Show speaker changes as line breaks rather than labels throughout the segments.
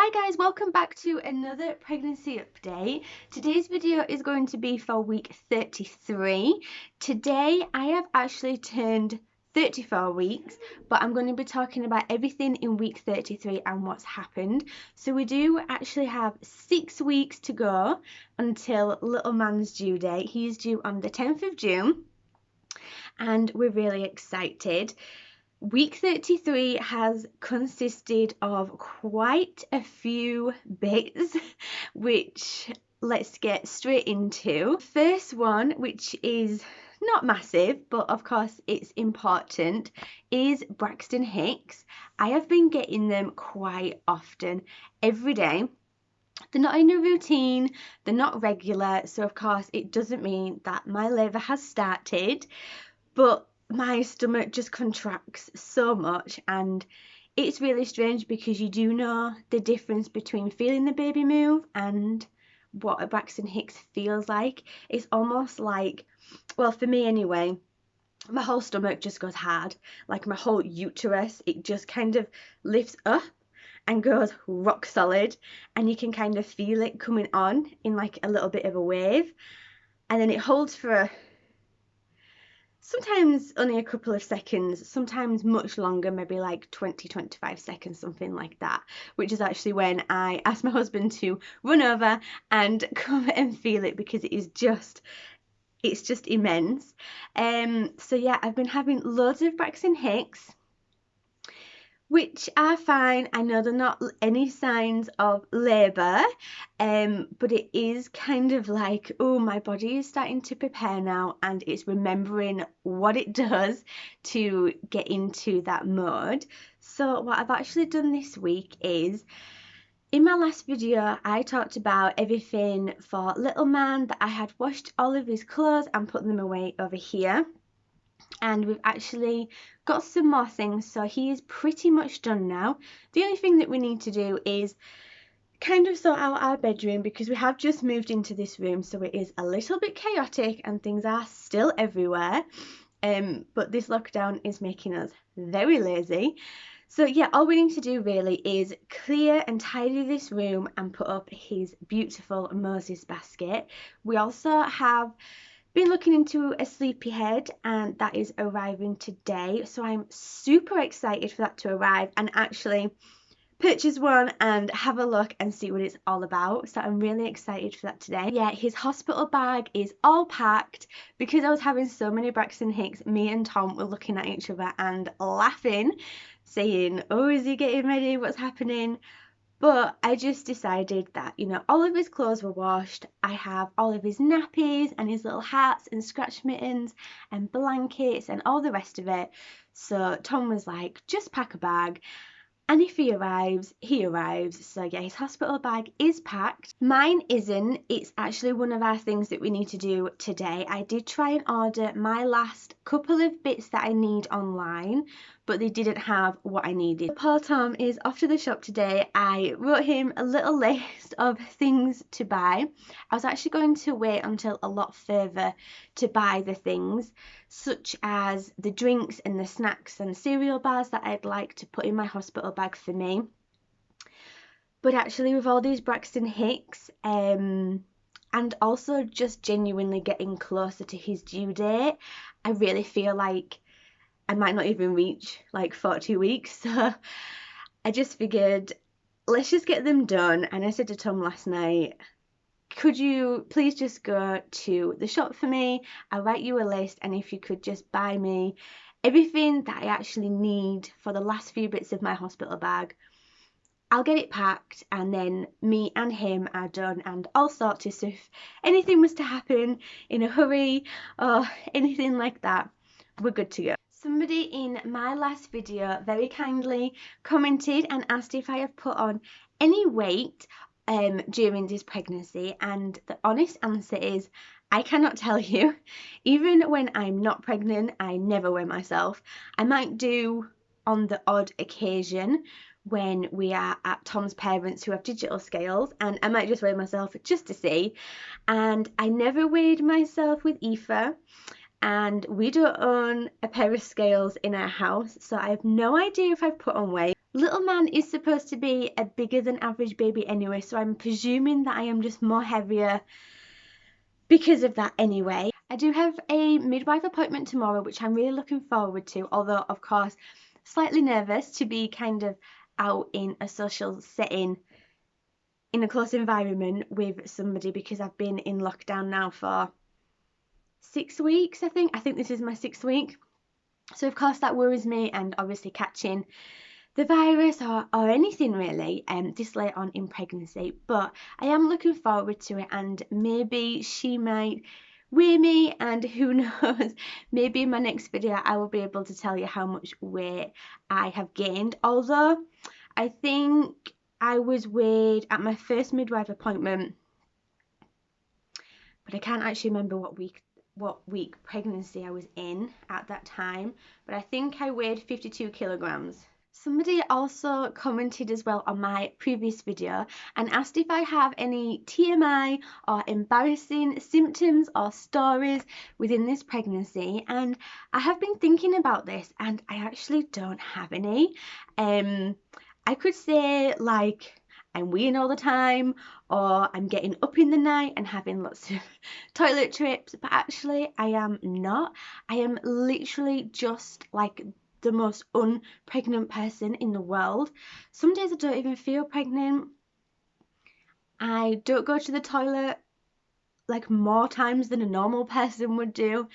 Hi guys, welcome back to another pregnancy update. Today's video is going to be for week 33. Today I have actually turned 34 weeks, but I'm going to be talking about everything in week 33 and what's happened. So we do actually have 6 weeks to go until little man's due date. He's due on the 10th of June and we're really excited. Week 33 has consisted of quite a few bits, which let's get straight into. First one, which is not massive, but of course it's important, is Braxton Hicks. I have been getting them quite often, every day. They're not in a routine, they're not regular, so of course it doesn't mean that my labour has started, but my stomach just contracts so much, and it's really strange because you do know the difference between feeling the baby move and what a Braxton Hicks feels like. It's almost like, well, for me anyway, my whole stomach just goes hard, like my whole uterus, it just kind of lifts up and goes rock solid, and you can kind of feel it coming on in like a little bit of a wave, and then it holds for sometimes only a couple of seconds, sometimes much longer, maybe like 20-25 seconds, something like that, which is actually when I asked my husband to run over and come and feel it, because it's just immense. So yeah, I've been having loads of Braxton Hicks, which are fine. I know they're not any signs of labour, but it is kind of like, oh, my body is starting to prepare now, and it's remembering what it does to get into that mode. So what I've actually done this week is, in my last video, I talked about everything for little man, that I had washed all of his clothes and put them away over here. And we've actually got some more things, so he is pretty much done now. The only thing that we need to do is kind of sort out our bedroom, because we have just moved into this room, so it is a little bit chaotic and things are still everywhere. But this lockdown is making us very lazy. So yeah, all we need to do really is clear and tidy this room and put up his beautiful Moses basket. We also have been looking into a sleepyhead, and that is arriving today, so I'm super excited for that to arrive and actually purchase one and have a look and see what it's all about. So I'm really excited for that today. Yeah, his hospital bag is all packed. Because I was having so many Braxton Hicks, me and Tom were looking at each other and laughing, saying, oh, is he getting ready, what's happening? But I just decided that, you know, all of his clothes were washed. I have all of his nappies and his little hats and scratch mittens and blankets and all the rest of it. So Tom was like, just pack a bag. And if he arrives, he arrives. So yeah, his hospital bag is packed. Mine isn't. It's actually one of our things that we need to do today. I did try and order my last couple of bits that I need online, but they didn't have what I needed. Poor Tom is off to the shop today. I wrote him a little list of things to buy. I was actually going to wait until a lot further to buy the things, such as the drinks and the snacks and cereal bars that I'd like to put in my hospital bag for me. But actually, with all these Braxton Hicks, and also just genuinely getting closer to his due date, I really feel like I might not even reach like 42 weeks. So I just figured, let's just get them done. And I said to Tom last night, could you please just go to the shop for me? I'll write you a list, and if you could just buy me everything that I actually need for the last few bits of my hospital bag, I'll get it packed, and then me and him are done and all sorted. So if anything was to happen in a hurry or anything like that, we're good to go. Somebody in my last video very kindly commented and asked if I have put on any weight during this pregnancy, and the honest answer is I cannot tell you. Even when I'm not pregnant, I never weigh myself. I might do on the odd occasion when we are at Tom's parents who have digital scales, and I might just weigh myself just to see. And I never weighed myself with Aoife, and we don't own a pair of scales in our house, so I have no idea if I've put on weight. Little man is supposed to be a bigger than average baby anyway, so I'm presuming that I am just more heavier because of that anyway. I do have a midwife appointment tomorrow, which I'm really looking forward to, although of course slightly nervous to be kind of out in a social setting in a close environment with somebody, because I've been in lockdown now for 6 weeks. I think this is my 6th week, so of course that worries me, and obviously catching the virus or anything really this late on in pregnancy. But I am looking forward to it, and maybe she might weigh me, and who knows, maybe in my next video I will be able to tell you how much weight I have gained. Although I think I was weighed at my first midwife appointment, but I can't actually remember what week pregnancy I was in at that time, but I think I weighed 52 kilograms. Somebody also commented as well on my previous video and asked if I have any TMI or embarrassing symptoms or stories within this pregnancy, and I have been thinking about this and I actually don't have any. I could say like I'm weeing all the time, or I'm getting up in the night and having lots of toilet trips, but actually I am not. I am literally just like the most unpregnant person in the world. Some days I don't even feel pregnant. I don't go to the toilet like more times than a normal person would do.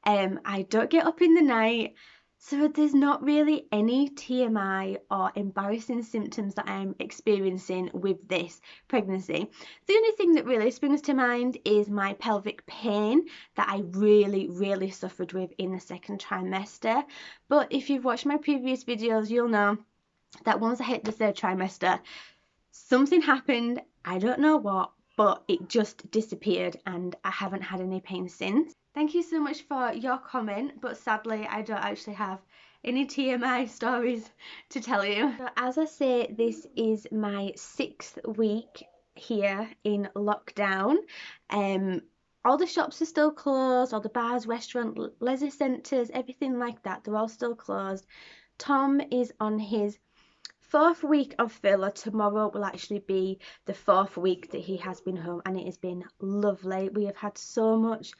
I don't get up in the night. So there's not really any TMI or embarrassing symptoms that I'm experiencing with this pregnancy. The only thing that really springs to mind is my pelvic pain that I really suffered with in the 2nd trimester. But if you've watched my previous videos, you'll know that once I hit the 3rd trimester, something happened, I don't know what, but it just disappeared and I haven't had any pain since. Thank you so much for your comment, but sadly I don't actually have any TMI stories to tell you. So as I say, this is my 6th week here in lockdown. All the shops are still closed, all the bars, restaurants, leisure centres, everything like that, they're all still closed. Tom is on his 4th week of furlough. Tomorrow will actually be the 4th week that he has been home, and it has been lovely. We have had so much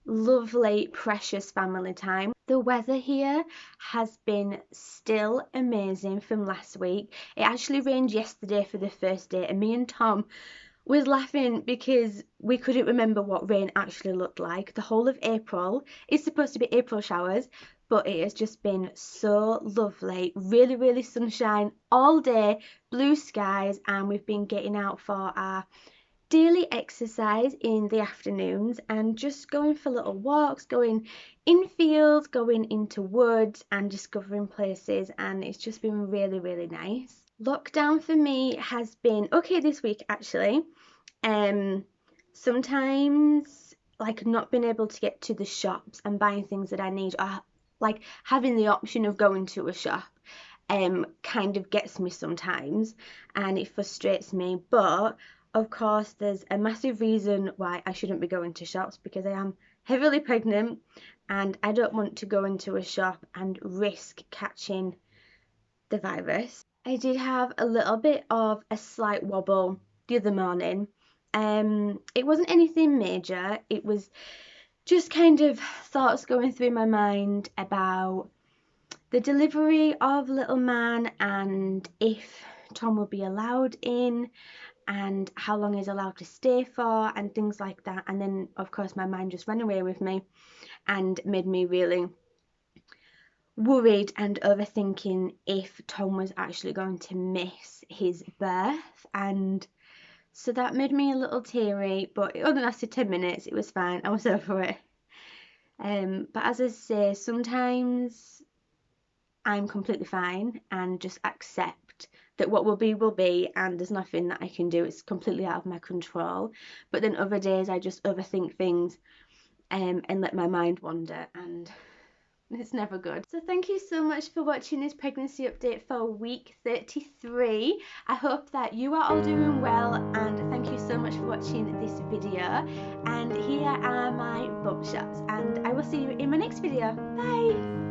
lovely, precious family time. The weather here has been still amazing from last week. It actually rained yesterday for the first day, and me and Tom was laughing because we couldn't remember what rain actually looked like. The whole of April is supposed to be April showers, but it has just been so lovely. Really sunshine all day, blue skies, and we've been getting out for our daily exercise in the afternoons and just going for little walks, going in fields, going into woods and discovering places, and it's just been really nice. Lockdown for me has been okay this week actually. Sometimes like not being able to get to the shops and buying things that I need, or like having the option of going to a shop kind of gets me sometimes and it frustrates me, but of course there's a massive reason why I shouldn't be going to shops, because I am heavily pregnant and I don't want to go into a shop and risk catching the virus. I did have a little bit of a slight wobble the other morning. It wasn't anything major, it was just kind of thoughts going through my mind about the delivery of little man and if Tom will be allowed in and how long he's allowed to stay for and things like that. And then of course my mind just ran away with me and made me really worried and overthinking if Tom was actually going to miss his birth, and so that made me a little teary, but it only lasted 10 minutes, it was fine, I was over it. But as I say, sometimes I'm completely fine and just accept that what will be, and there's nothing that I can do, it's completely out of my control. But then other days I just overthink things and let my mind wander, and it's never good. So thank you so much for watching this pregnancy update for week 33. I hope that you are all doing well, and thank you so much for watching this video. And here are my bump shots, and I will see you in my next video. Bye!